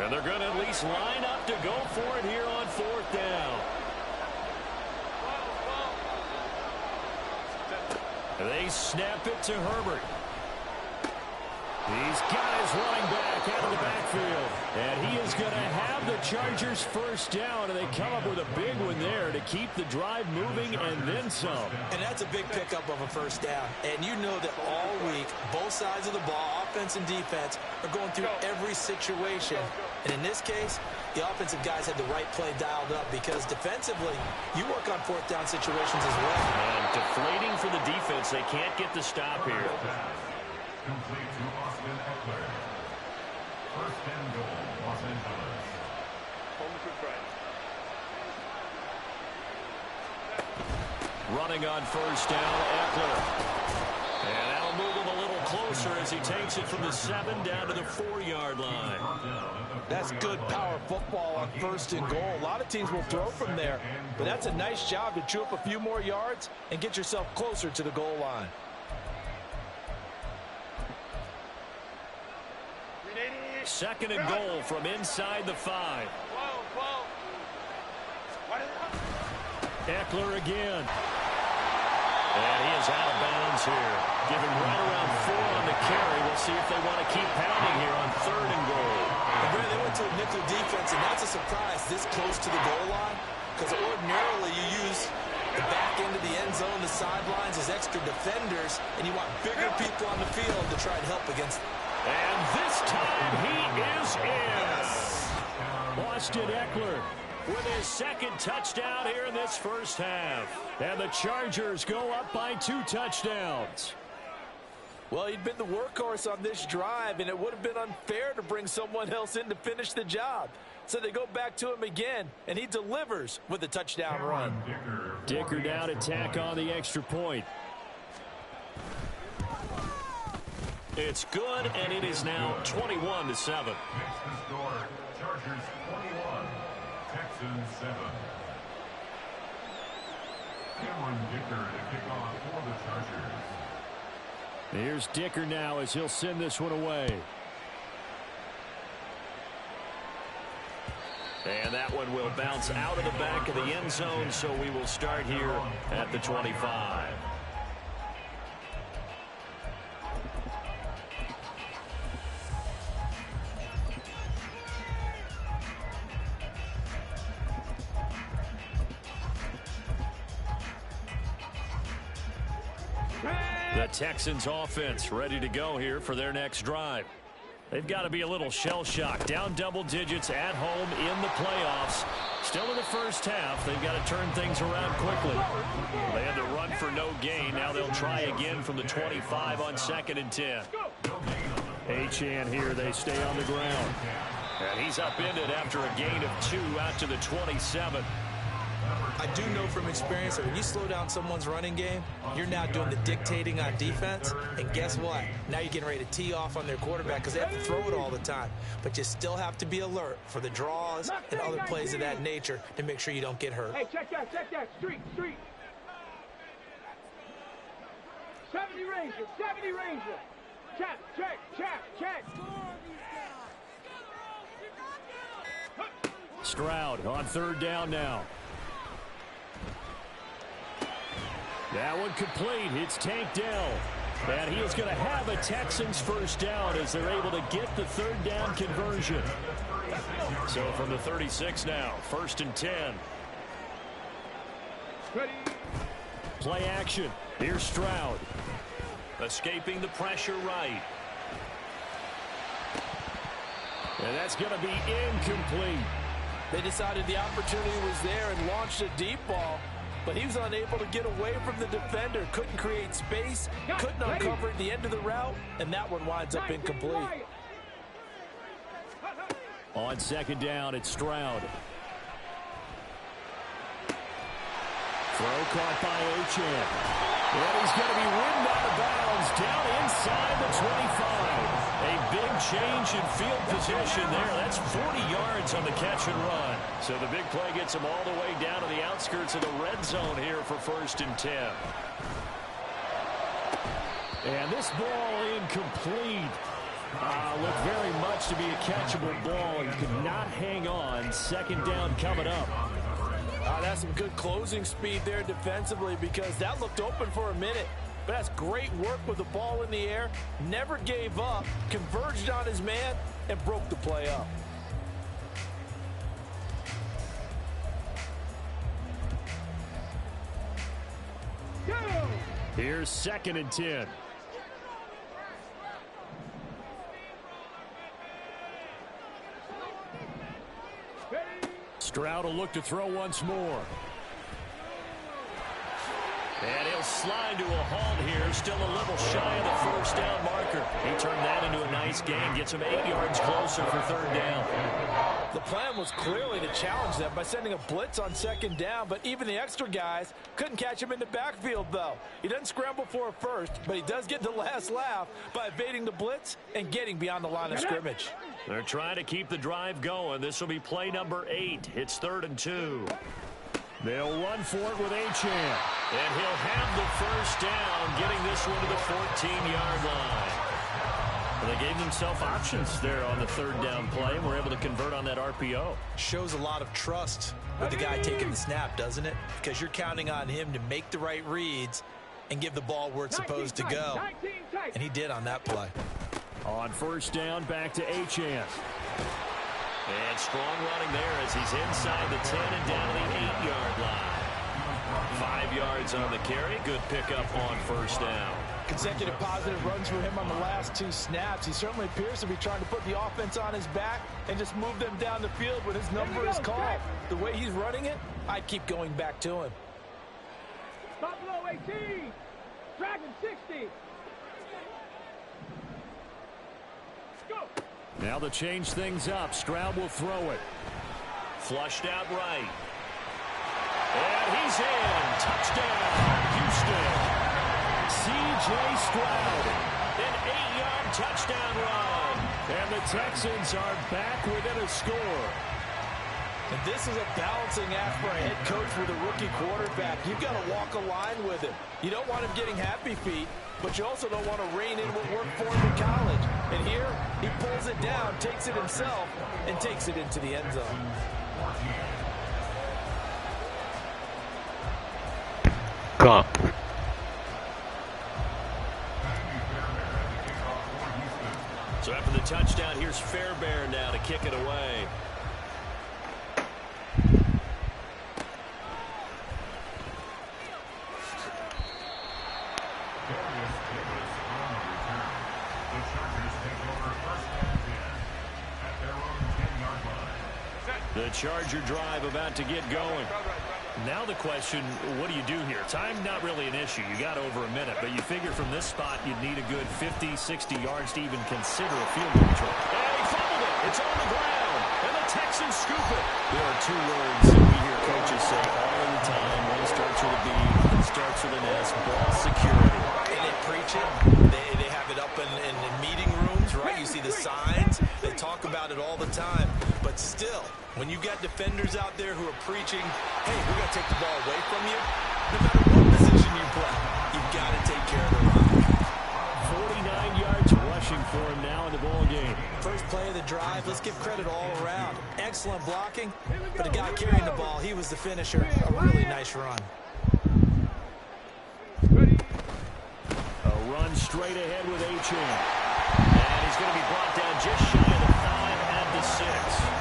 And they're going to at least line up to go for it here on fourth down. They snap it to Herbert. He's got his running back out of the backfield. And he is going to have the Chargers first down. And they come up with a big one there to keep the drive moving and then some. And that's a big pickup of a first down. And you know that all week, both sides of the ball, offense and defense, are going through every situation. And in this case, the offensive guys had the right play dialed up because defensively, you work on fourth down situations as well. And deflating for the defense. They can't get the stop here. Complete to Austin Eckler. First and goal, Los Angeles. Running on first down, Eckler. And that'll move him a little closer as he takes it from the 7 down to the 4-yard line. That's good power football on first and goal. A lot of teams will throw from there, but that's a nice job to chew up a few more yards and get yourself closer to the goal line. Second and goal from inside the 5. Eckler again. And he is out of bounds here. Give him right around 4 on the carry. We'll see if they want to keep pounding here on third and goal. And Brad, they went to a nickel defense, and that's a surprise this close to the goal line because ordinarily you use the back end of the end zone, the sidelines as extra defenders, and you want bigger people on the field to try and help against them. And this time he is in. Austin Eckler with his second touchdown here in this first half. And the Chargers go up by 2 touchdowns. Well, he'd been the workhorse on this drive, and it would have been unfair to bring someone else in to finish the job. So they go back to him again, and he delivers with a touchdown run. Dicker down to tack on the extra point. It's good, and it is now 21-7. Next to score, Chargers 21, Texans 7. Cameron Dicker to kick off for the Chargers. Here's Dicker now as he'll send this one away. And that one will bounce out of the back of the end zone, so we will start here at the 25. The Texans offense ready to go here for their next drive. They've got to be a little shell-shocked. Down double digits at home in the playoffs. Still in the first half. They've got to turn things around quickly. They had to run for no gain. Now they'll try again from the 25 on 2nd and 10. Achane here. They stay on the ground. And he's upended after a gain of 2 out to the 27. I do know from experience that when you slow down someone's running game, you're now doing the dictating on defense. And guess what? Now you're getting ready to tee off on their quarterback because they have to throw it all the time. But you still have to be alert for the draws and other plays of that nature to make sure you don't get hurt. Hey, check that. Street. 70 Ranger. Check. Stroud on 3rd down now. That one complete. It's Tank Dell. And he is going to have a Texans first down as they're able to get the 3rd down conversion. So from the 36 now, 1st and 10. Ready. Play action. Here's Stroud. Escaping the pressure right. And that's going to be incomplete. They decided the opportunity was there and launched a deep ball, but he was unable to get away from the defender, couldn't create space, couldn't uncover at the end of the route, and that one winds up incomplete. On 2nd down, it's Stroud. Throw caught by Achane. And he's going to be ridden out of bounds down inside the 25. A big change in field position there. That's 40 yards on the catch and run. So the big play gets him all the way down to the outskirts of the red zone here for 1st and 10. And this ball incomplete. Looked very much to be a catchable ball and could not hang on. Second down coming up. That's some good closing speed there defensively, because that looked open for a minute. But that's great work with the ball in the air. Never gave up, converged on his man, and broke the play up. Here's 2nd and 10. Stroud will look to throw once more. And he'll slide to a halt here. Still a little shy of the first down marker. He turned that into a nice gain. Gets him 8 yards closer for 3rd down. The plan was clearly to challenge them by sending a blitz on 2nd down, but even the extra guys couldn't catch him in the backfield, though. He doesn't scramble for a first, but he does get the last laugh by evading the blitz and getting beyond the line of scrimmage. They're trying to keep the drive going. This will be play number 8. It's 3rd and 2. They'll run for it with Achane. And he'll have the first down, getting this one to the 14-yard line. Well, they gave themselves options there on the 3rd down play, and were able to convert on that RPO. Shows a lot of trust with the guy taking the snap, doesn't it? Because you're counting on him to make the right reads and give the ball where it's supposed to go. And he did on that play. On 1st down, back to Achane. And strong running there as he's inside the 10 and down to the 8-yard line. 5 yards on the carry. Good pickup on 1st down. Consecutive positive runs for him on the last 2 snaps. He certainly appears to be trying to put the offense on his back and just move them down the field when his number is called. The way he's running it, I'd keep going back to him. Buffalo 18. Dragon 60. Go. Now to change things up, Stroud will throw it. Flushed out right. And he's in. Touchdown, Houston. C.J. Stroud. An 8-yard touchdown run. And the Texans are back within a score. And this is a balancing act for a head coach with a rookie quarterback. You've got to walk a line with him. You don't want him getting happy feet, but you also don't want to rein in what worked for him in college. And here, he pulls it down, takes it himself, and takes it into the end zone. Come. So after the touchdown, here's Fairbairn now to kick it away. The Charger drive about to get going. Now the question, what do you do here? Time not really an issue. You got over a minute, but you figure from this spot you'd need a good 50, 60 yards to even consider a field goal try. And he fumbled it. It's on the ground. And the Texans scoop it. There are 2 words that we hear coaches say all the time. One starts with a B, one starts with an S. Ball security. And they preach it. They have it up in meeting rooms, right? You see the signs. They talk about it all the time. But still, when you've got defenders out there who are preaching, hey, we're going to take the ball away from you, no matter what position you play, you've got to take care of the run. 49 yards rushing for him now in the ball game. First play of the drive, let's give credit all around. Excellent blocking, but the guy carrying the ball, he was the finisher. A really nice run. A run straight ahead with Achane. And he's going to be brought down just shy of the 5 at the 6.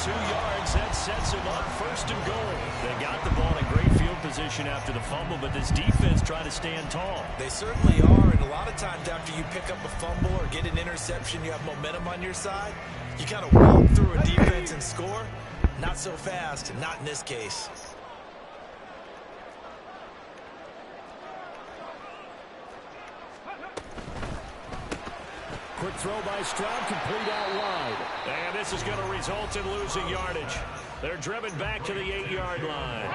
2 yards, that sets him up 1st and goal. They got the ball in great field position after the fumble, but this defense trying to stand tall. They certainly are, and a lot of times after you pick up a fumble or get an interception, you have momentum on your side. You kind of walk through a defense and score. Not so fast, not in this case. Quick throw by Stroud, complete out wide. And this is going to result in losing yardage. They're driven back to the 8-yard line.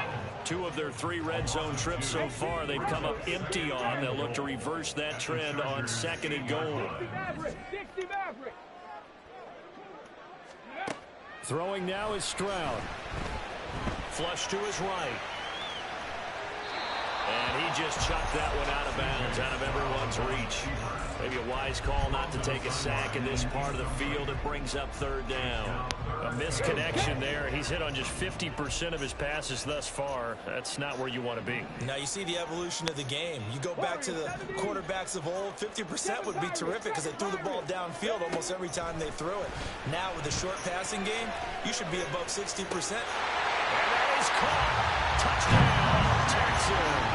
2 of their 3 red zone trips so far they've come up empty on. They'll look to reverse that trend on 2nd and goal. Throwing now is Stroud. Flush to his right. And he just chucked that one out of bounds, out of everyone's reach. Maybe a wise call not to take a sack in this part of the field. It brings up third down. A misconnection there. He's hit on just 50% of his passes thus far. That's not where you want to be. Now you see the evolution of the game. You go back to the quarterbacks of old, 50% would be terrific because they threw the ball downfield almost every time they threw it. Now with the short passing game, you should be above 60%. And that is caught. Touchdown, Texans.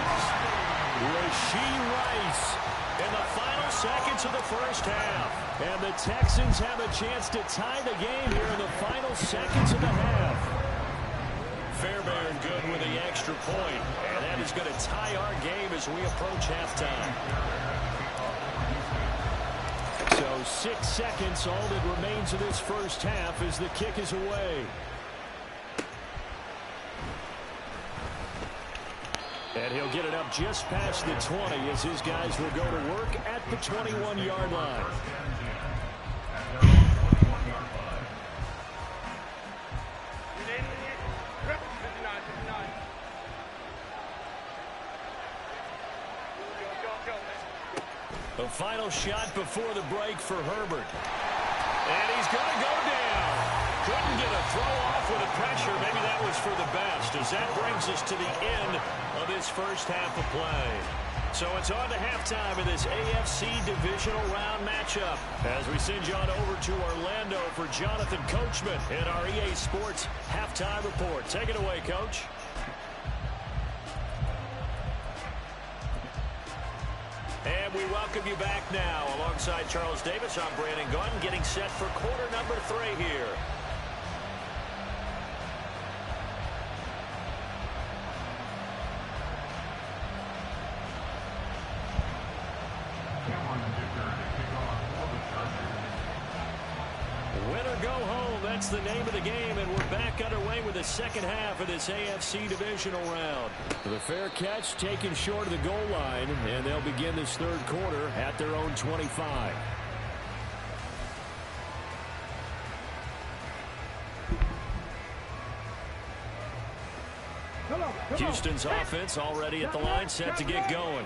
Rashee Rice in the final seconds of the first half. And the Texans have a chance to tie the game here in the final seconds of the half. Fairbairn good with the extra point. And that is going to tie our game as we approach halftime. So 6 seconds, all that remains of this first half as the kick is away. And he'll get it up just past the 20 as his guys will go to work at the 21-yard line. The final shot before the break for Herbert. And he's going to go down. Couldn't get a throw off with the pressure. Maybe that was for the best, as that brings us to the end of this first half of play. So it's on to halftime in this AFC Divisional Round matchup as we send you on over to Orlando for Jonathan Coachman in our EA Sports Halftime Report. Take it away, Coach. And we welcome you back now. Alongside Charles Davis, I'm Brandon Gunn, getting set for quarter number 3 here. Win or go home, that's the name of the game, and we're back underway with the second half of this AFC Divisional Round. The fair catch taken short of the goal line, and they'll begin this third quarter at their own 25. Houston's offense already at the line, set to get going.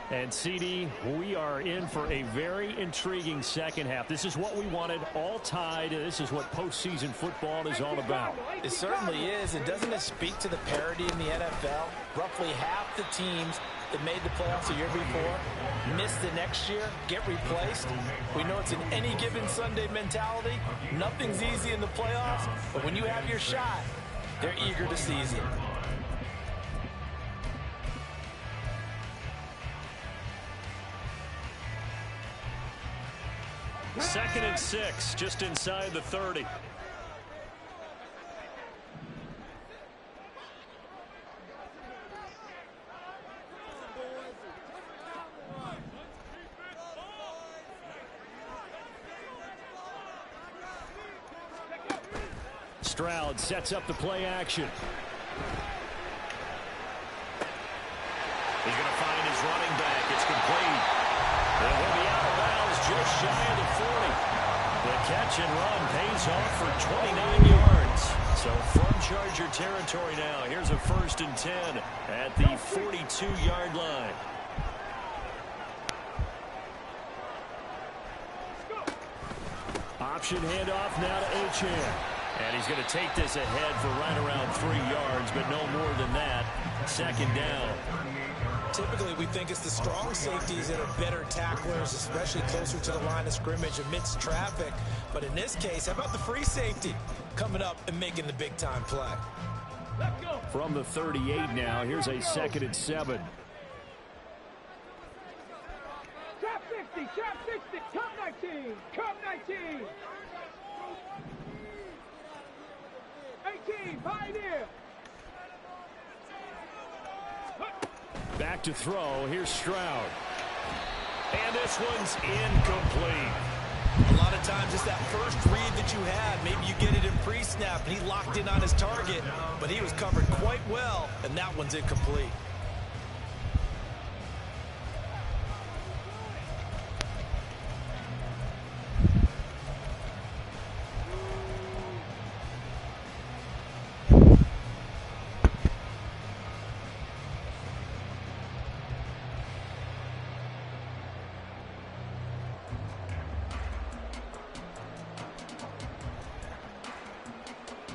And, CD, we are in for a very intriguing second half. This is what we wanted, all tied. This is what postseason football is all about. It certainly is. And doesn't it speak to the parity in the NFL? Roughly half the teams that made the playoffs a year before miss the next year, get replaced. We know it's an any given Sunday mentality. Nothing's easy in the playoffs, but when you have your shot, they're eager to seize it. Second and 6, just inside the 30. Stroud sets up the play action. He's going to find his running back. It's complete. And he'll be out of bounds just shy of the 40. The catch and run pays off for 29 yards. So from Charger territory now. Here's a 1st and 10 at the 42-yard line. Option handoff now to Achane. And he's going to take this ahead for right around 3 yards, but no more than that. Second down. Typically, we think it's the strong safeties that are better tacklers, especially closer to the line of scrimmage amidst traffic. But in this case, how about the free safety coming up and making the big-time play? Let's go. From the 38 now, here's a 2nd and 7. Trap 60, trap 60, come 19, come 19. 18, Pioneer. Back to throw. Here's Stroud. And this one's incomplete. A lot of times it's that first read that you had. Maybe you get it in pre-snap, and he locked in on his target, but he was covered quite well, and that one's incomplete.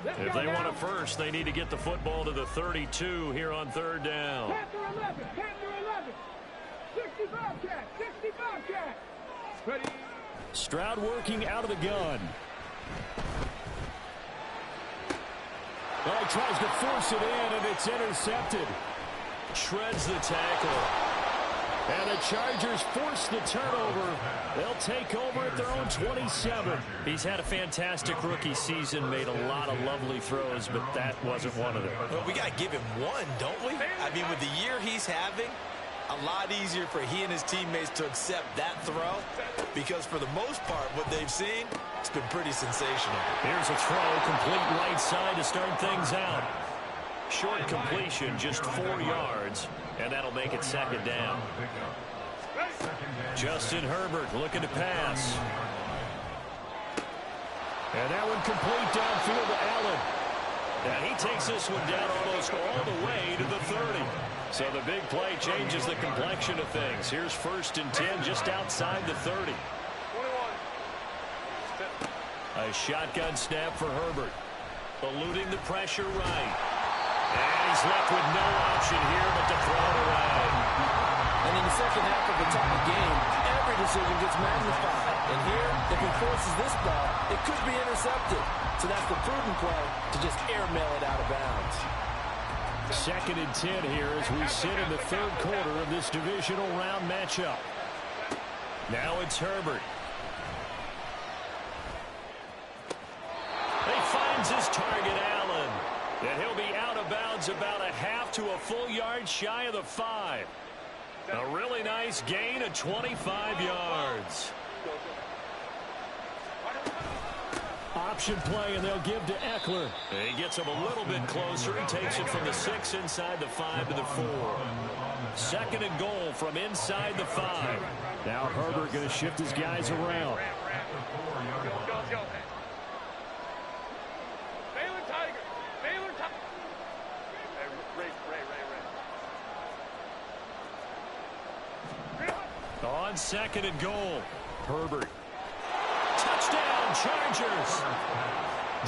If they want it first, they need to get the football to the 32 here on third down. Panther 11, Panther 11. 60 Bobcat, 60 Bobcat. Ready. Stroud working out of the gun. Well, he tries to force it in, and it's intercepted. Shreds the tackle. And the Chargers force the turnover. They'll take over at their own 27. He's had a fantastic rookie season, made a lot of lovely throws, but that wasn't one of them. Well, we got to give him one, don't we? I mean, with the year he's having, a lot easier for he and his teammates to accept that throw, because for the most part, what they've seen, it's been pretty sensational. Here's a throw, complete right side to start things out. Short completion, just 4 yards, and that'll make it second down. Justin Herbert looking to pass. And that one complete downfield to Allen. And he takes this one down almost all the way to the 30. So the big play changes the complexion of things. Here's 1st and 10 just outside the 30. A shotgun snap for Herbert. Eluding the pressure right. And he's left with no option here but to throw it away. And in the second half of the tie game, every decision gets magnified. And here, if he forces this ball, it could be intercepted. So that's the prudent play to just airmail it out of bounds. 2nd and 10 here as we sit in the 3rd quarter of this divisional round matchup. Now it's Herbert. He finds his target, Allen. And he'll be out of bounds about a half to a full yard shy of the 5. A really nice gain of 25 yards. Option play, and they'll give to Eckler. And he gets him a little bit closer. He takes it from the 6 inside the 5 to the 4. 2nd and goal from inside the 5. Now Herbert going to shift his guys around. On 2nd and goal, Herbert. Touchdown, Chargers.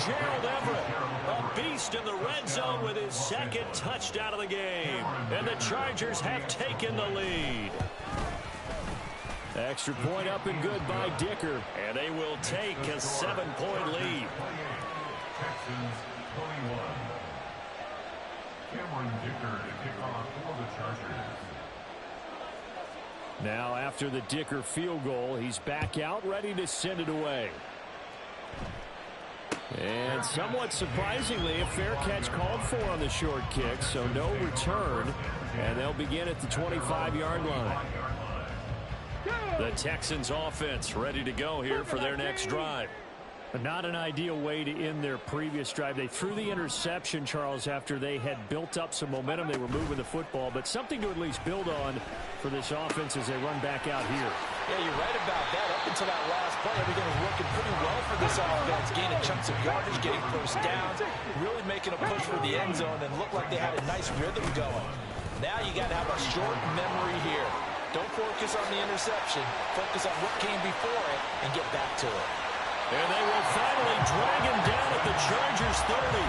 Gerald Everett, a beast in the red zone with his 2nd touchdown of the game. And the Chargers have taken the lead. Extra point up and good by Dicker. And they will take a 7-point lead. Texans 21. Cameron Dicker to kick off for the Chargers. Now after the Dicker field goal, he's back out ready to send it away. And somewhat surprisingly, a fair catch called for on the short kick, so no return. And they'll begin at the 25-yard line. The Texans offense ready to go here for their next drive. Not an ideal way to end their previous drive. They threw the interception, Charles, after they had built up some momentum. They were moving the football, but something to at least build on for this offense as they run back out here. Yeah, you're right about that. Up until that last play, everything was working pretty well for this offense, gaining chunks of yardage, getting first downs, really making a push for the end zone, and looked like they had a nice rhythm going. Now you got to have a short memory here. Don't focus on the interception. Focus on what came before it and get back to it. And they will finally drag him down at the Chargers 30.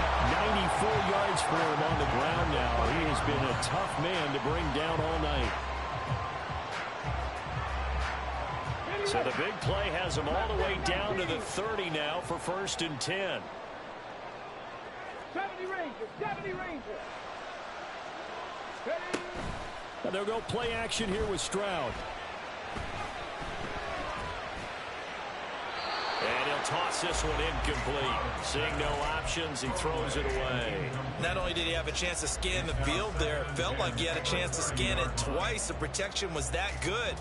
94 yards for him on the ground now. He has been a tough man to bring down all night. So the big play has him all the way down to the 30 now for 1st and 10. 70 Rangers, 70 Rangers. Ready. And they'll go play action here with Stroud. And he'll toss this one incomplete. Seeing no options, he throws it away. Not only did he have a chance to scan the field there, it felt like he had a chance to scan it twice. The protection was that good.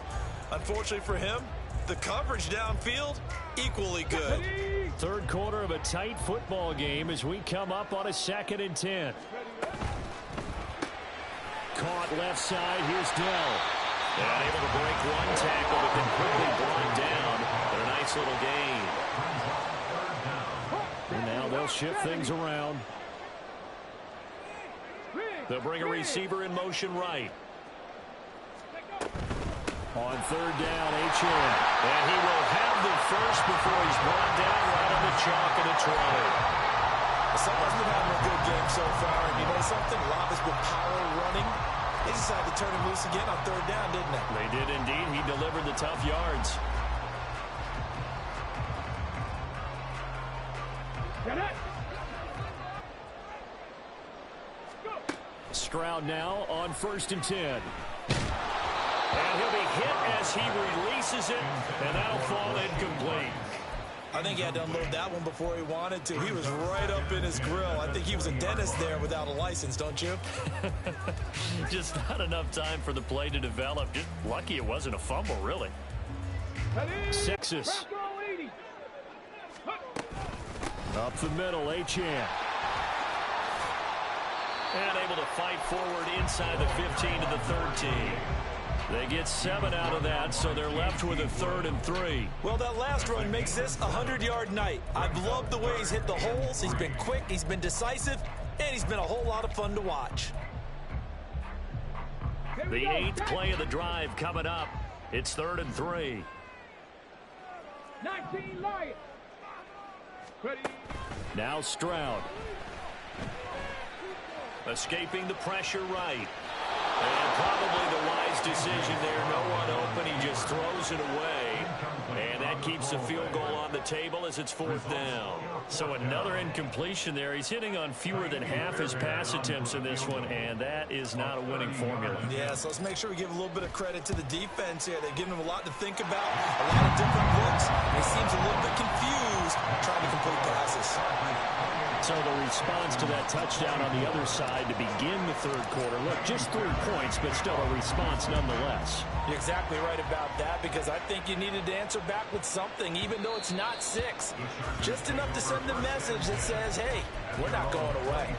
Unfortunately for him, the coverage downfield, equally good. 3rd quarter of a tight football game as we come up on a 2nd and 10. Caught left side, here's Dell. And able to break one tackle, but then quickly brought down. But a nice little gain. And now they'll shift things around. They'll bring a receiver in motion right. On 3rd down, H.M. And he will have the first before he's brought down right on the chalk of the 20. Someone's been having a good game so far, and you know something? A lot has been power running. They decided to turn him loose again on third down, didn't they? They did indeed. He delivered the tough yards. Get it. Stroud now on 1st and 10. And he'll be hit as he releases it, and that'll fall incomplete. I think he had to unload that one before he wanted to. He was right up in his grill. I think he was a dentist there without a license, don't you? Just not enough time for the play to develop. Just lucky it wasn't a fumble, really. Texas. Up the middle, Achane. And able to fight forward inside the 15 to the 13. They get 7 out of that, so they're left with a 3rd and 3. Well, that last run makes this a 100-yard night. I've loved the way he's hit the holes. He's been quick, he's been decisive, and he's been a whole lot of fun to watch. The 8th play of the drive coming up. It's 3rd and 3. 19 Lions. Ready. Now Stroud. Escaping the pressure right. And probably the wise decision there. No one open. He just throws it away. And that keeps the field goal on the table as it's 4th down. So another incompletion there. He's hitting on fewer than half his pass attempts in this one, and that is not a winning formula. Yeah, so let's make sure we give a little bit of credit to the defense here. They've given him a lot to think about, a lot of different looks. He seems a little bit confused trying to complete passes. So the response to that touchdown on the other side to begin the 3rd quarter. Look, just 3 points, but still a response nonetheless. You're exactly right about that, because I think you needed to answer back with something, even though it's not 6. Just enough to send the message that says, hey, we're not going away.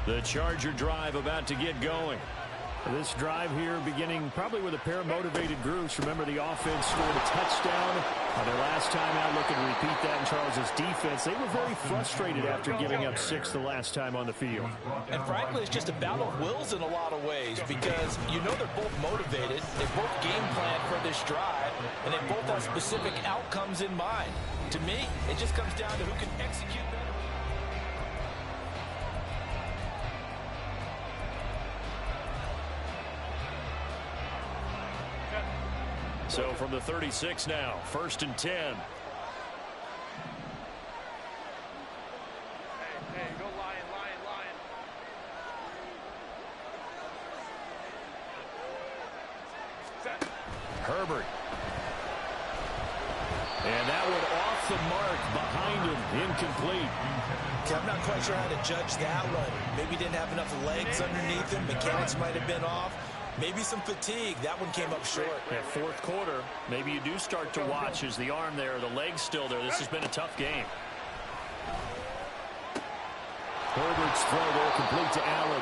The Charger drive about to get going. This drive here beginning probably with a pair of motivated groups. Remember, the offense scored a touchdown on their last time out. Looking to repeat that in Charles' defense. They were very frustrated after giving up 6 the last time on the field. And frankly, it's just a battle of wills in a lot of ways, because you know they're both motivated. They both game plan for this drive, and they both have specific outcomes in mind. To me, it just comes down to who can execute better. So from the 36 now, 1st and 10. Hey, go Lion, Lion, Lion. Set. Herbert. And that one off the mark behind him, incomplete. Okay, I'm not quite sure how to judge that one. Maybe he didn't have enough legs underneath him. Mechanics might have been off. Maybe some fatigue. That one came up short. At 4th quarter, maybe you do start to watch as the arm there, the leg's still there. This has been a tough game. Herbert's throw there complete to Allen.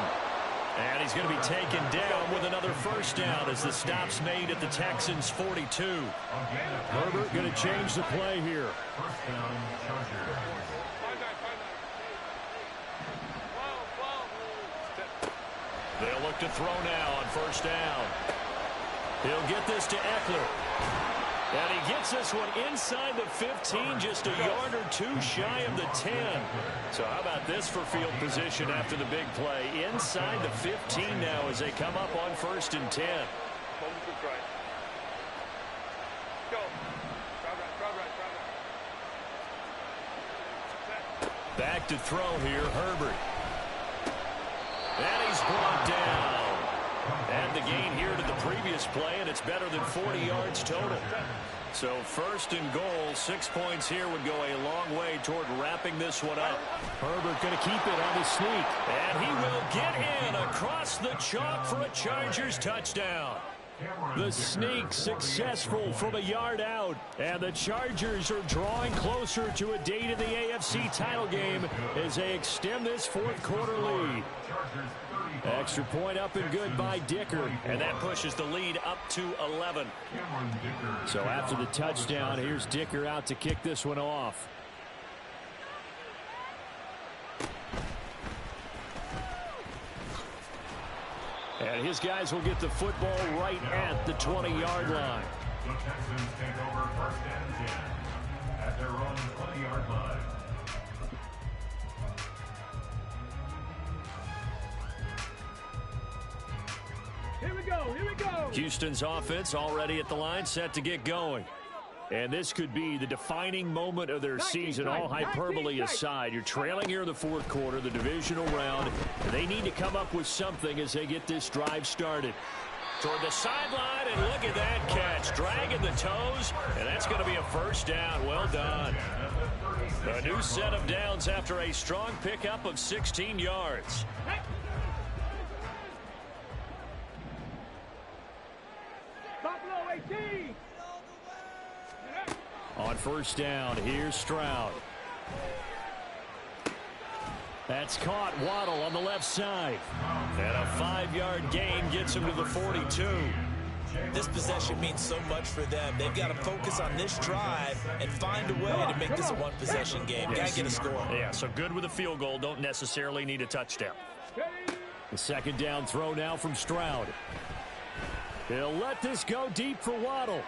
And he's going to be taken down with another 1st down as the stop's made at the Texans' 42. Herbert going to change the play here. 1st down, Chargers. They'll look to throw now on 1st down. He'll get this to Eckler. And he gets this one inside the 15, just a yard or 2 shy of the 10. So how about this for field position after the big play? Inside the 15 now as they come up on 1st and 10. Back to throw here, Herbert. And he's brought down. And the gain here to the previous play, and it's better than 40 yards total. So 1st and goal, 6 points here would go a long way toward wrapping this one up. Herbert going to keep it on the sneak. And he will get in across the chalk for a Chargers touchdown. The sneak successful from a yard out. And the Chargers are drawing closer to a date in the AFC title game as they extend this 4th quarter lead. Extra point up and good by Dicker. And that pushes the lead up to 11. So after the touchdown, here's Dicker out to kick this one off. And his guys will get the football right at the 20-yard line. The Texans take over 1st and 10 at their own 20-yard line. Here we go, here we go. Houston's offense already at the line, set to get going. And this could be the defining moment of their season, all hyperbole aside. You're trailing here in the 4th quarter, the divisional round. They need to come up with something as they get this drive started. Toward the sideline, and look at that catch. Dragging the toes, and that's going to be a 1st down. Well done. A new set of downs after a strong pickup of 16 yards. Buffalo 18. On 1st down, here's Stroud. That's caught. Waddle on the left side. And a 5-yard gain gets him to the 42. This possession means so much for them. They've got to focus on this drive and find a way to make this a one-possession game. Got to get a score. Yeah, so good with a field goal. Don't necessarily need a touchdown. The 2nd down throw now from Stroud. He'll let this go deep for Waddle.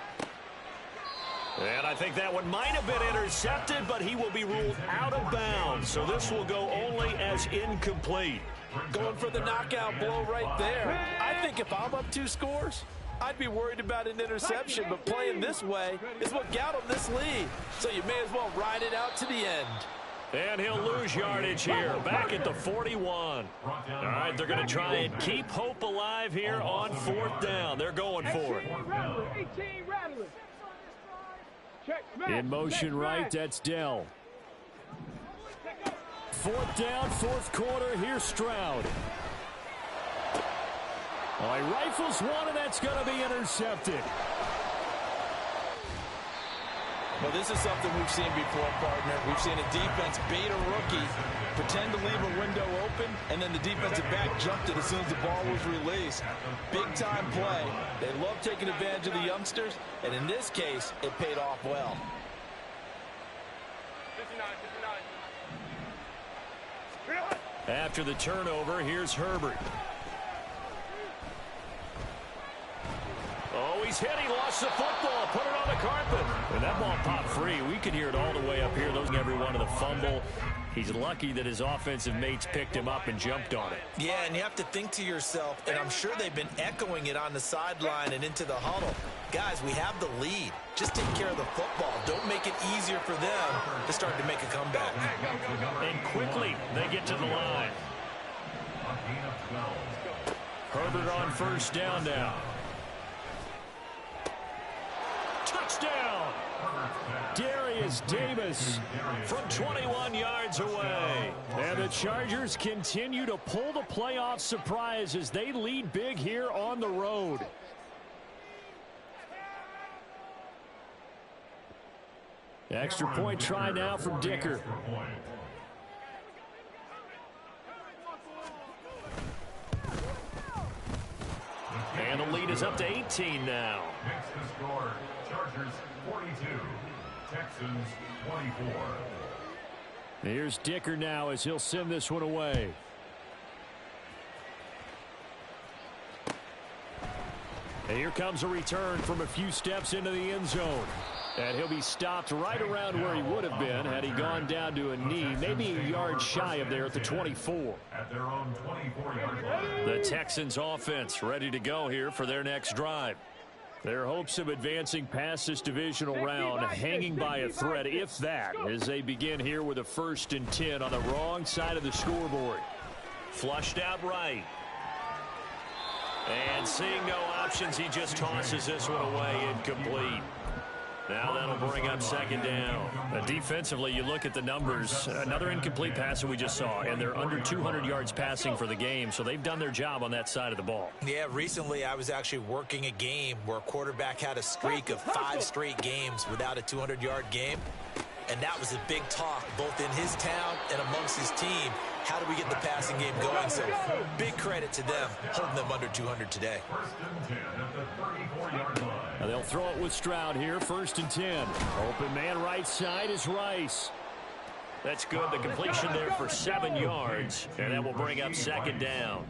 And I think that one might have been intercepted, but he will be ruled out of bounds. So this will go only as incomplete. Going for the knockout blow right there. I think if I'm up 2 scores, I'd be worried about an interception, but playing this way is what got him this lead. So you may as well ride it out to the end. And he'll lose yardage here, back at the 41. All right, they're going to try and keep hope alive here on 4th down. They're going for it. 18 Rattler. In motion right, that's Dell. 4th down, 4th quarter, here's Stroud. Oh, he rifles one, and that's going to be intercepted. Well, this is something we've seen before, partner. We've seen a defense bait a rookie, pretend to leave a window open, and then the defensive back jumped it as soon as the ball was released. Big-time play. They love taking advantage of the youngsters, and in this case, it paid off well. 59. After the turnover, here's Herbert. Oh, he's hit. He lost the football. Put it on the carpet. And that ball popped free. We could hear it all the way up here. Those every one of the fumble. He's lucky that his offensive mates picked him up and jumped on it. Yeah, and you have to think to yourself, and I'm sure they've been echoing it on the sideline and into the huddle. Guys, we have the lead. Just take care of the football. Don't make it easier for them to start to make a comeback. And quickly, they get to the line. Herbert on 1st down now. Touchdown! Darius Davis from 21 yards away. And the Chargers continue to pull the playoff surprise as they lead big here on the road. Extra point try now from Dicker. And the lead is up to 18 now. Next to score, Chargers 42, Texans 24. Here's Dicker now as he'll send this one away. And here comes a return from a few steps into the end zone. And he'll be stopped right around where he would have been had he gone down to a knee, maybe a yard shy of there at the 24. At their own 24-yard line. The Texans offense ready to go here for their next drive. Their hopes of advancing past this divisional round hanging by a thread, if that, as they begin here with a 1st and 10 on the wrong side of the scoreboard. Flushed out right. And seeing no options, he just tosses this one away, incomplete. Now that'll bring up 2nd down. Defensively, you look at the numbers. Another incomplete pass that we just saw, and they're under 200 yards passing for the game, so they've done their job on that side of the ball. Yeah, recently I was actually working a game where a quarterback had a streak of 5 straight games without a 200-yard game. And that was a big talk, both in his town and amongst his team. How do we get the passing game going? So big credit to them, holding them under 200 today. 1st and 10 at the 34-yard line. Now they'll throw it with Stroud here, 1st and 10. Open man right side is Rice. That's good. The completion there for 7 yards, and that will bring up 2nd down.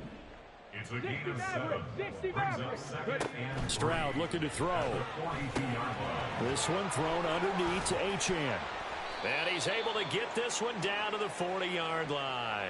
It's a gain of 7. 60 Brings back. up second and Stroud looking to throw. 42-yard line. This one thrown underneath to Achane. And he's able to get this one down to the 40-yard line.